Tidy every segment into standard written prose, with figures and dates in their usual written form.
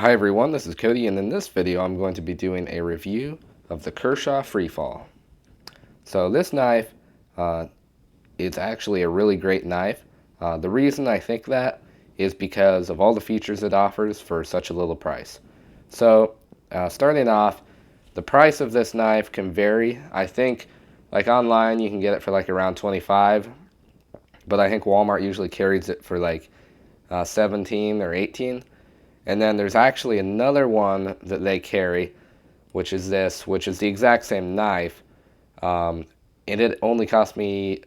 Hi everyone, this is Cody, and in this video I'm going to be doing a review of the Kershaw Freefall. So this knife, it's actually a really great knife. The reason I think that is because of all the features it offers for such a little price. So starting off, the price of this knife can vary. I think like online you can get it for like around 25, but I think Walmart usually carries it for like 17 or 18. And then there's actually another one that they carry, which is this, which is the exact same knife, and it only cost me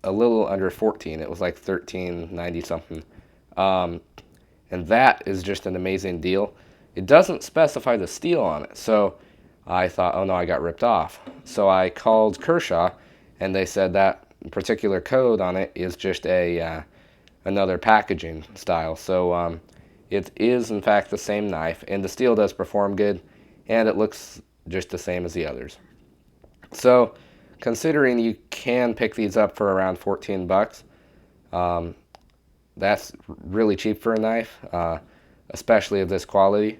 a little under 14. It was like 13.90 something, and that is just an amazing deal. It doesn't specify the steel on it, so I thought, oh no, I got ripped off. So I called Kershaw, and they said that particular code on it is just a another packaging style. So it is in fact the same knife, and the steel does perform good, and it looks just the same as the others. So considering you can pick these up for around 14 bucks, that's really cheap for a knife, especially of this quality.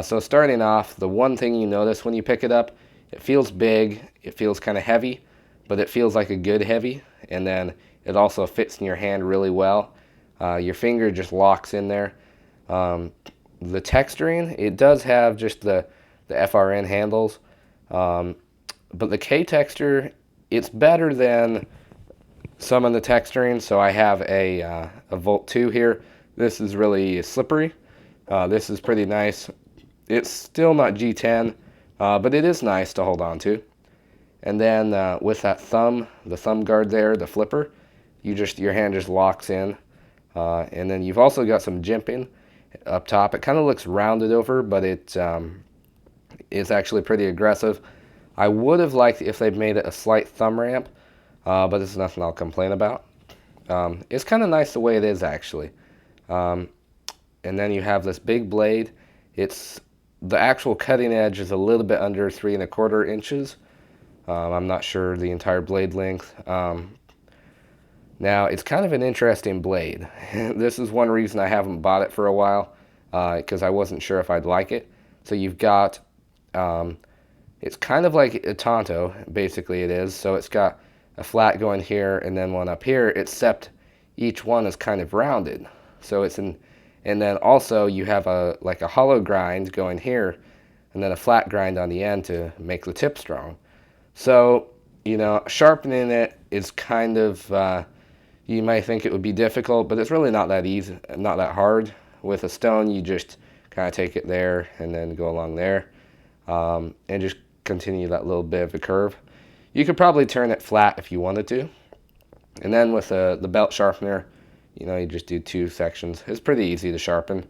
So starting off, the one thing you notice when you pick it up, it feels big, it feels kind of heavy, but it feels like a good heavy, and then it also fits in your hand really well. Your finger just locks in there. The texturing, it does have just the FRN handles, but the K texture, it's better than some of the texturing. So I have a Volt 2 here. This is really slippery. This is pretty nice. It's still not G10, but it is nice to hold on to. And then with that the thumb guard there, the flipper, your hand just locks in. And then you've also got some jimping up top. It kind of looks rounded over, but it's actually pretty aggressive. I would have liked if they'd made it a slight thumb ramp, but it's nothing I'll complain about. It's kind of nice the way it is, actually. And then you have this big blade. The actual cutting edge is a little bit under 3¼ inches. I'm not sure the entire blade length. Now, it's kind of an interesting blade. This is one reason I haven't bought it for a while, because I wasn't sure if I'd like it. So you've got, it's kind of like a Tonto, basically it is. So it's got a flat going here and then one up here, except each one is kind of rounded. So and then also you have like a hollow grind going here, and then a flat grind on the end to make the tip strong. So, sharpening it is kind of, you might think it would be difficult, but it's really not that easy, not that hard. With a stone, you just kind of take it there and then go along there, and just continue that little bit of a curve. You could probably turn it flat if you wanted to. And then with the belt sharpener, you just do 2 sections. It's pretty easy to sharpen.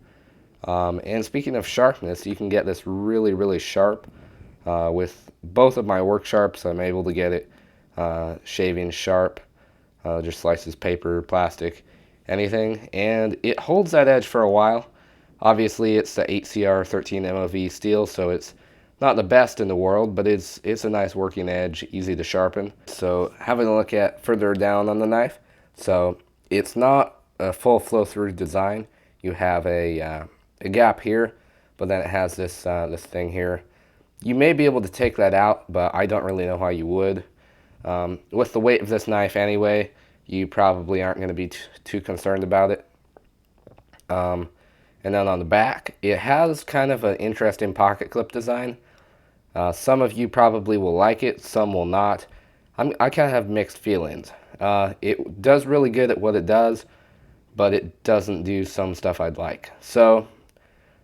And speaking of sharpness, you can get this really, really sharp. With both of my work sharps, I'm able to get it shaving sharp. Just slices paper, plastic, anything, and it holds that edge for a while. Obviously, it's the 8CR 13 MOV steel, so it's not the best in the world, but it's a nice working edge, easy to sharpen. So having a look at further down on the knife, so it's not a full flow-through design. You have a gap here, but then it has this thing here. You may be able to take that out, but I don't really know how you would. With the weight of this knife anyway, you probably aren't going to be too concerned about it. And then on the back, it has kind of an interesting pocket clip design. Some of you probably will like it, some will not. I kind of have mixed feelings. It does really good at what it does, but it doesn't do some stuff I'd like. So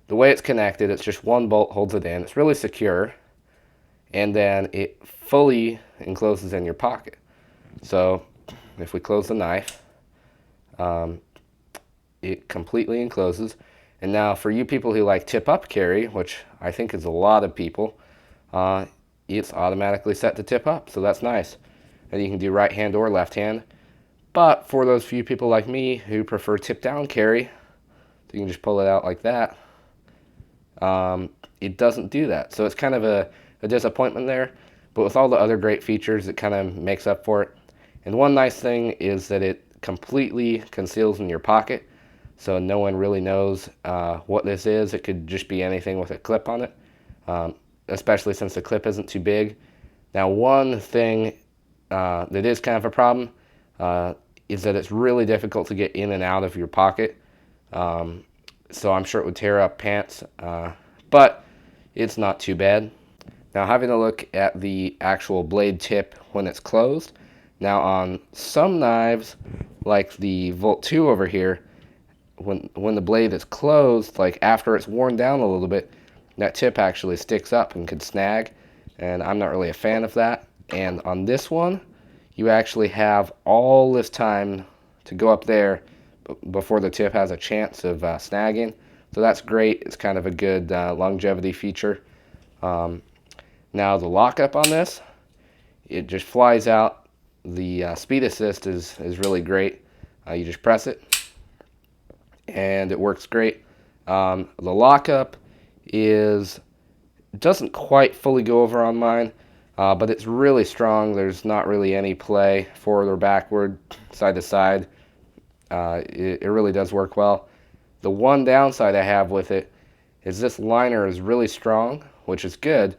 the way it's connected, it's just one bolt holds it in. It's really secure, and then it fully encloses in your pocket. So if we close the knife, it completely encloses. And now for you people who like tip up carry, which I think is a lot of people, it's automatically set to tip up, so that's nice. And you can do right hand or left hand. But for those few people like me who prefer tip down carry, you can just pull it out like that. It doesn't do that, so it's kind of a disappointment there. But with all the other great features, it kind of makes up for it. And one nice thing is that it completely conceals in your pocket. so no one really knows what this is. It could just be anything with a clip on it, especially since the clip isn't too big. Now, one thing that is kind of a problem is that it's really difficult to get in and out of your pocket. So I'm sure it would tear up pants, but it's not too bad. Now, having a look at the actual blade tip when it's closed. Now, on some knives, like the Volt 2 over here, when the blade is closed, like after it's worn down a little bit, that tip actually sticks up and could snag, and I'm not really a fan of that. And on this one, you actually have all this time to go up there before the tip has a chance of snagging. So that's great. It's kind of a good longevity feature. Now the lockup on this, it just flies out. The speed assist is really great. You just press it and it works great. The lockup doesn't quite fully go over on mine, but it's really strong. There's not really any play forward or backward, side to side. It really does work well. The one downside I have with it is this liner is really strong, which is good,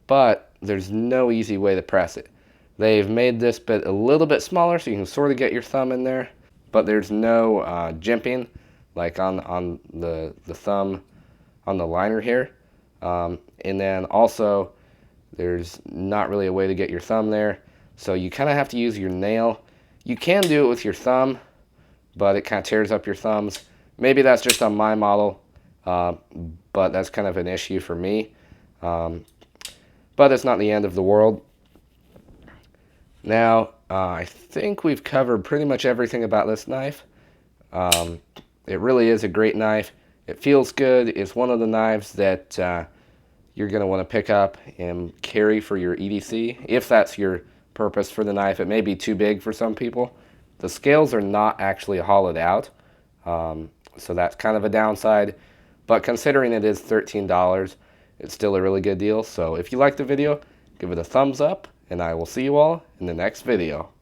but there's no easy way to press it. They've made this bit a little bit smaller so you can sort of get your thumb in there, but there's no jimping like on the thumb on the liner here. And then also there's not really a way to get your thumb there, so you kind of have to use your nail. You can do it with your thumb, but it kind of tears up your thumbs. Maybe that's just on my model, but that's kind of an issue for me. But it's not the end of the world. Now, I think we've covered pretty much everything about this knife. It really is a great knife. It feels good. It's one of the knives that you're going to want to pick up and carry for your EDC, if that's your purpose for the knife. It may be too big for some people. The scales are not actually hollowed out, so that's kind of a downside. But considering it is $13, it's still a really good deal. So if you liked the video, give it a thumbs up, and I will see you all in the next video.